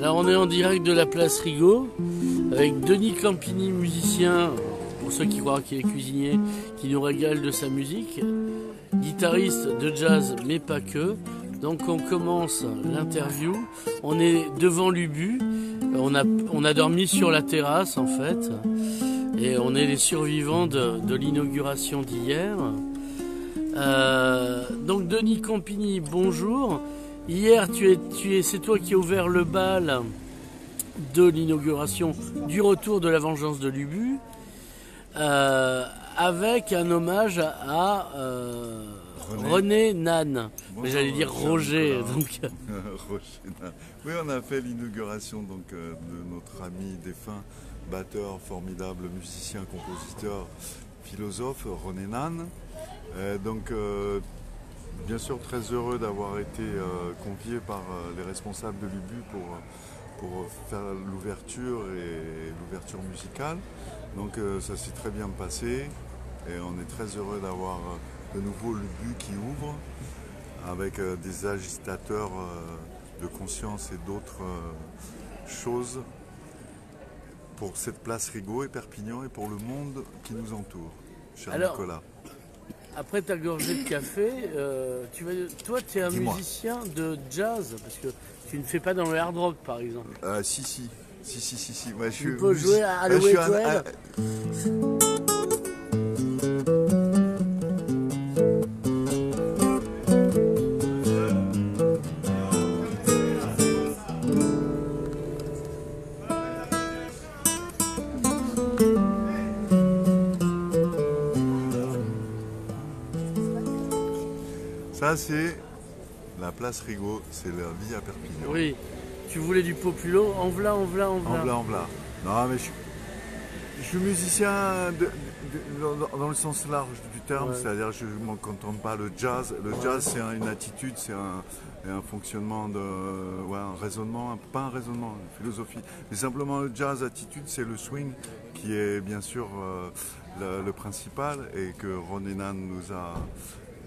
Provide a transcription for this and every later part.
Alors on est en direct de la place Rigaud avec Denis Campini, musicien, pour ceux qui croient qu'il est cuisinier, qui nous régale de sa musique, guitariste de jazz mais pas que. Donc on commence l'interview, on est devant l'Ubu, on a dormi sur la terrasse en fait, et on est les survivants de l'inauguration d'hier. Donc Denis Campini, bonjour. Hier, c'est toi qui as ouvert le bal de l'inauguration du retour de la vengeance de l'Ubu, avec un hommage à René Nann. Mais j'allais dire Roger. Donc... Roger Nann. Oui, on a fait l'inauguration de notre ami défunt, batteur, formidable musicien, compositeur, philosophe, René Nann. Bien sûr, très heureux d'avoir été convié par les responsables de l'Ubu pour faire l'ouverture et l'ouverture musicale. Donc ça s'est très bien passé et on est très heureux d'avoir de nouveau l'Ubu qui ouvre avec des agitateurs de conscience et d'autres choses pour cette place Rigaud et Perpignan et pour le monde qui nous entoure. Cher Nicolas. Après ta gorgée de café, toi tu es un musicien de jazz, parce que tu ne fais pas dans le hard rock par exemple. Si. Ouais, tu peux jouer à Halloween Well. Ça, c'est la place Rigaud, c'est la vie à Perpignan. Oui, tu voulais du populo, en v'là. Non, mais je suis musicien dans le sens large du terme, ouais. C'est-à-dire je ne m'en contente pas le jazz. Le jazz, c'est une attitude, c'est un fonctionnement, un raisonnement, pas un raisonnement, une philosophie. Mais simplement le jazz attitude, c'est le swing qui est bien sûr le principal et que René Nann nous a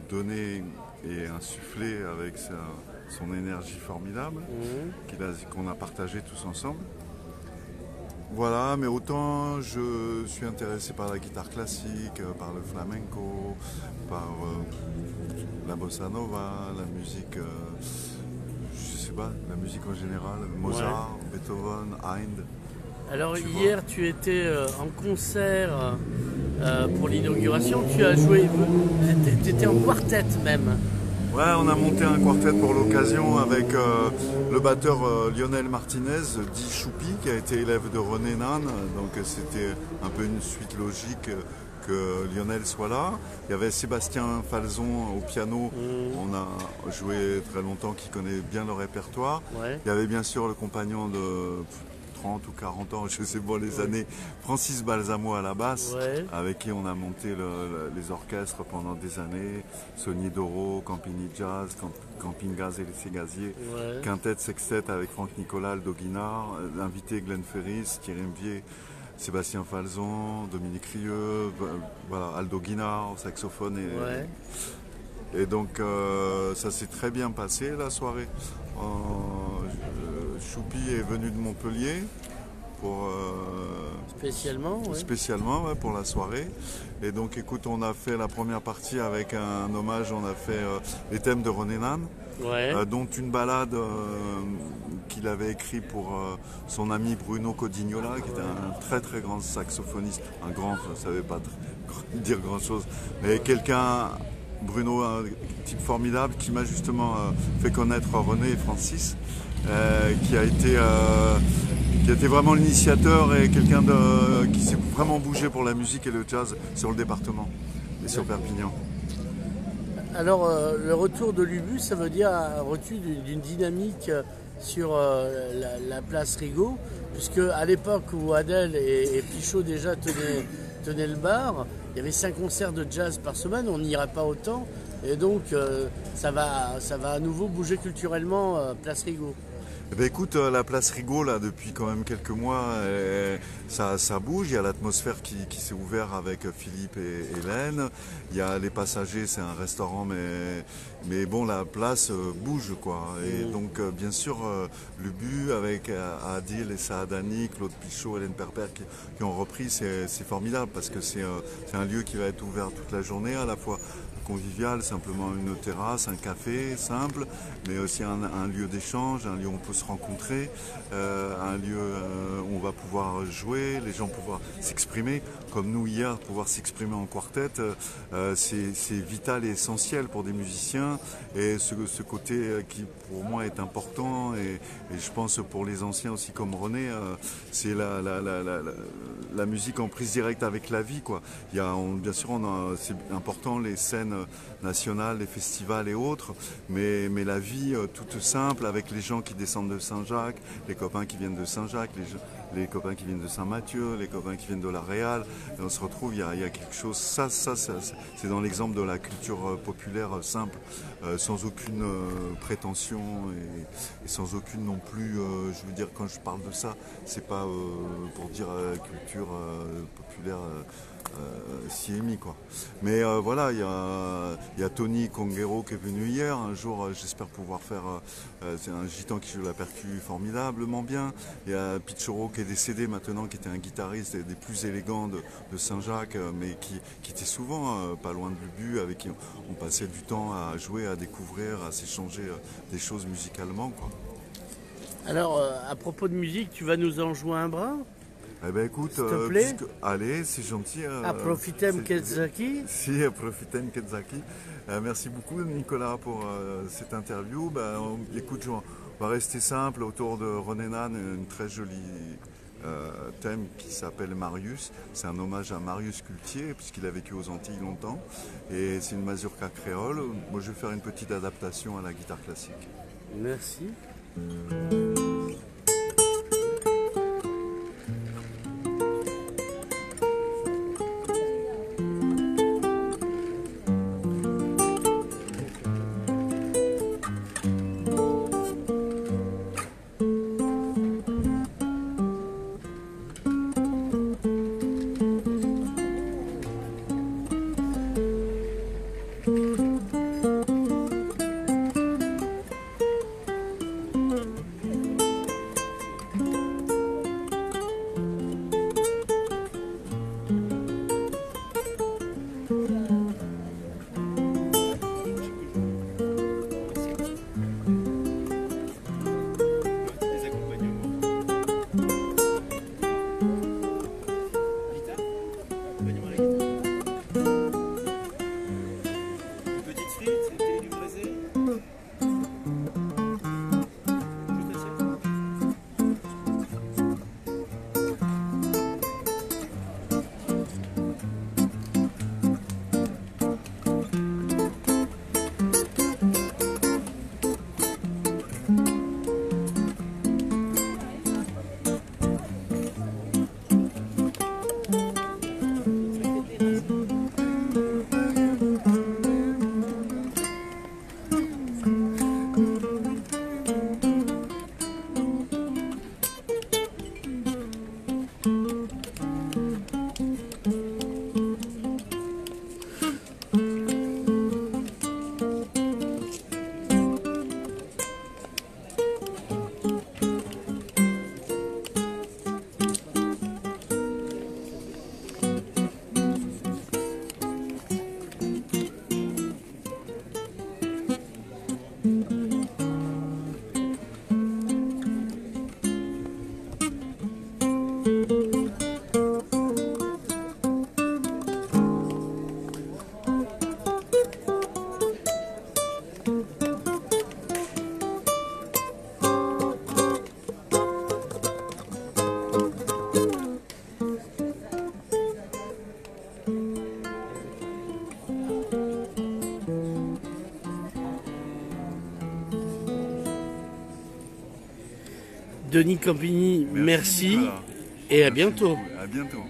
donné et insufflé avec son énergie formidable qu'on a partagé tous ensemble. Voilà, mais autant je suis intéressé par la guitare classique, par le flamenco, par la bossa nova, la musique, je sais pas, la musique en général, Mozart, Beethoven, Haydn. Alors hier tu étais en concert pour l'inauguration, tu as joué, tu étais en quartet même. Ouais, on a monté un quartet pour l'occasion avec le batteur Lionel Martinez, dit Choupi, qui a été élève de René Nann, donc c'était un peu une suite logique que Lionel soit là. Il y avait Sébastien Falzon au piano, on a joué très longtemps, qui connaît bien le répertoire. Ouais. Il y avait bien sûr le compagnon de 30 ou 40 ans, je sais pas les années, Francis Balsamo à la basse, avec qui on a monté les orchestres pendant des années, Sonny Doro, Campini Jazz, Camping Gaz et les Ségaziers, Quintet Sextet avec Franck Nicolas, Aldo Guinard, invité Glenn Ferris, Thierry Mvier, Sébastien Falzon, Dominique Rieux, voilà, Aldo Guinard au saxophone et donc ça s'est très bien passé la soirée. Choupi est venu de Montpellier pour spécialement pour la soirée. Et donc écoute, on a fait la première partie avec un hommage, on a fait les thèmes de René Nann, dont une ballade qu'il avait écrit pour son ami Bruno Codignola, qui était un très très grand saxophoniste, un grand, je ne savais pas dire grand chose, mais quelqu'un, Bruno, un type formidable qui m'a justement fait connaître René et Francis. Qui a été vraiment l'initiateur et quelqu'un qui s'est vraiment bougé pour la musique et le jazz sur le département et sur Perpignan. Alors le retour de l'Ubu, ça veut dire un retour d'une dynamique sur la place Rigaud, puisque à l'époque où Adèle et Pichot déjà tenaient le bar, il y avait 5 concerts de jazz par semaine, on n'irait pas autant. Et donc, ça va à nouveau bouger culturellement, Place Rigaud. Eh ben écoute, la place Rigaud, là, depuis quand même quelques mois, ça bouge. Il y a l'atmosphère qui s'est ouverte avec Philippe et Hélène. Il y a les passagers, c'est un restaurant, mais bon, la place bouge, quoi. Et donc, bien sûr, l'Ubu avec Adil et Saadani, Claude Pichot, Hélène Perper qui ont repris, c'est formidable parce que c'est un lieu qui va être ouvert toute la journée, à la fois convivial, simplement une terrasse, un café simple, mais aussi un lieu d'échange, un lieu où on peut se rencontrer, un lieu où on va pouvoir jouer, les gens pouvoir s'exprimer, comme nous hier, pouvoir s'exprimer en quartet, c'est vital et essentiel pour des musiciens, et ce côté qui pour moi est important, et je pense pour les anciens aussi comme René, c'est la musique en prise directe avec la vie, quoi. Bien sûr, c'est important les scènes nationales, les festivals et autres, mais la vie toute simple avec les gens qui descendent de Saint-Jacques, les copains qui viennent de Saint-Jacques, les copains qui viennent de Saint-Mathieu, les copains qui viennent de La Réal, et on se retrouve, il y a quelque chose, ça c'est dans l'exemple de la culture populaire simple, sans aucune prétention et sans aucune non plus, je veux dire, quand je parle de ça, c'est pas pour dire culture populaire CMI, quoi. Mais voilà, il y a Tony Conguero qui est venu hier. Un jour, j'espère pouvoir faire. C'est un gitan qui joue la percu formidablement bien. Il y a Pichoro qui est décédé maintenant, qui était un guitariste des plus élégants de Saint-Jacques, mais qui était souvent pas loin de l'Ubu, avec qui on passait du temps à jouer, à découvrir, à s'échanger des choses musicalement, quoi. Alors, à propos de musique, tu vas nous en jouer un brin? Eh ben écoute, s'il te plaît. Allez, c'est gentil. Approfitem Kedzaki. Si, Approfitem Kedzaki. Merci beaucoup Nicolas pour cette interview. Écoute, on va rester simple autour de René Nan, une très jolie thème qui s'appelle Marius. C'est un hommage à Marius Cultier puisqu'il a vécu aux Antilles longtemps. Et c'est une mazurka créole. Moi je vais faire une petite adaptation à la guitare classique. Merci. Denis Campigny, merci et à bientôt. À bientôt.